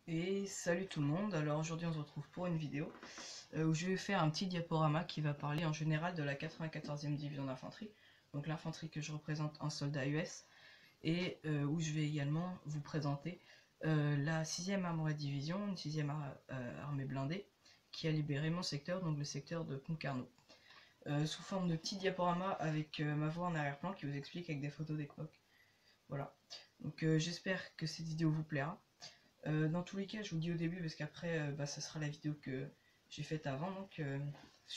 Et salut tout le monde, alors aujourd'hui on se retrouve pour une vidéo où je vais faire un petit diaporama qui va parler en général de la 94e division d'infanterie, donc l'infanterie que je représente en soldat US, et où je vais également vous présenter la 6e armorée division, une 6e armée blindée, qui a libéré mon secteur, donc le secteur de Concarneau, sous forme de petit diaporama avec ma voix en arrière-plan qui vous explique avec des photos d'époque. Voilà, donc j'espère que cette vidéo vous plaira. Dans tous les cas, je vous dis au début parce qu'après, ça sera la vidéo que j'ai faite avant, donc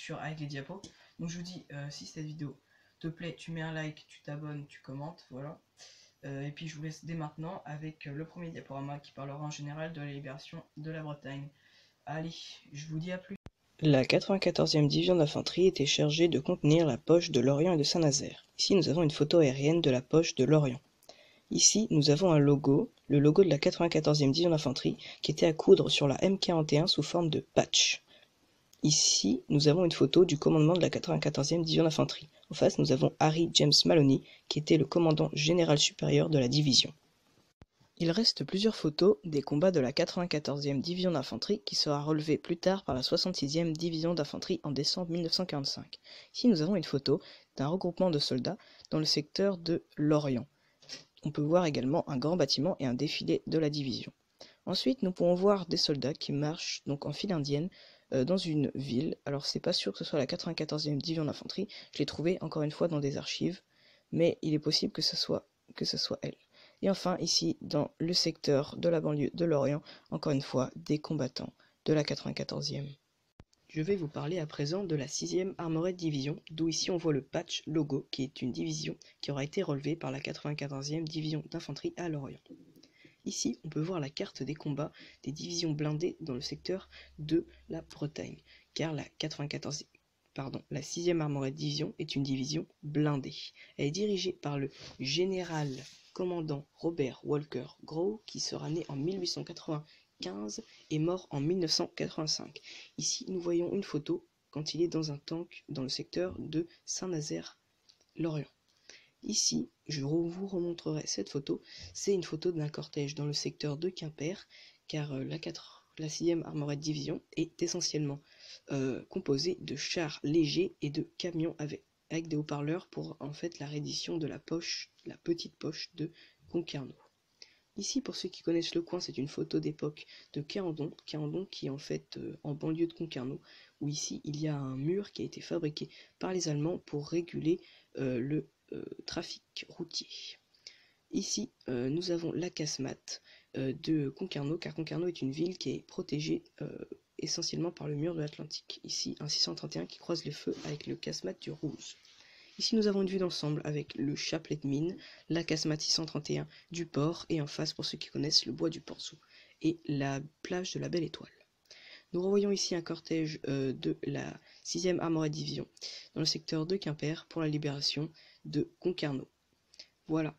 avec les diapos. Donc je vous dis, si cette vidéo te plaît, tu mets un like, tu t'abonnes, tu commentes, voilà. Et puis je vous laisse dès maintenant avec le premier diaporama qui parlera en général de la libération de la Bretagne. Allez, je vous dis à plus. La 94e division d'infanterie était chargée de contenir la poche de Lorient et de Saint-Nazaire. Ici, nous avons une photo aérienne de la poche de Lorient. Ici, nous avons un logo, le logo de la 94e division d'infanterie, qui était à coudre sur la M41 sous forme de patch. Ici, nous avons une photo du commandement de la 94e division d'infanterie. En face, nous avons Harry James Maloney, qui était le commandant général supérieur de la division. Il reste plusieurs photos des combats de la 94e division d'infanterie qui sera relevée plus tard par la 66e division d'infanterie en décembre 1945. Ici, nous avons une photo d'un regroupement de soldats dans le secteur de Lorient. On peut voir également un grand bâtiment et un défilé de la division. Ensuite, nous pouvons voir des soldats qui marchent donc en file indienne dans une ville. Alors, c'est pas sûr que ce soit la 94e division d'infanterie. Je l'ai trouvé encore une fois dans des archives, mais il est possible que ce soit elle. Et enfin, ici, dans le secteur de la banlieue de Lorient, encore une fois, des combattants de la 94e. Je vais vous parler à présent de la 6e Armored Division, d'où ici on voit le patch logo, qui est une division qui aura été relevée par la 94e Division d'infanterie à Lorient. Ici, on peut voir la carte des combats des divisions blindées dans le secteur de la Bretagne, car la 6e Armored Division est une division blindée. Elle est dirigée par le général commandant Robert Walker Grow, qui sera né en 1895 et mort en 1985. Ici, nous voyons une photo quand il est dans un tank dans le secteur de Saint-Nazaire-Lorient. Ici, je vous remontrerai cette photo. C'est une photo d'un cortège dans le secteur de Quimper, car la 6e Armored Division est essentiellement composée de chars légers et de camions avec des haut-parleurs pour en fait la reddition de la petite poche de Concarneau. Ici, pour ceux qui connaissent le coin, c'est une photo d'époque de Quérandon qui est en fait en banlieue de Concarneau, où ici il y a un mur qui a été fabriqué par les Allemands pour réguler le trafic routier. Ici, nous avons la casemate de Concarneau, car Concarneau est une ville qui est protégée essentiellement par le mur de l'Atlantique. Ici, un 631 qui croise les feux avec le casemate du Rouge. Ici, nous avons une vue d'ensemble avec le chapelet de mine, la casemate 631 du port, et en face, pour ceux qui connaissent, le bois du Port-Sous et la plage de la Belle Étoile. Nous revoyons ici un cortège de la 6e Armored Division dans le secteur de Quimper pour la libération de Concarneau. Voilà,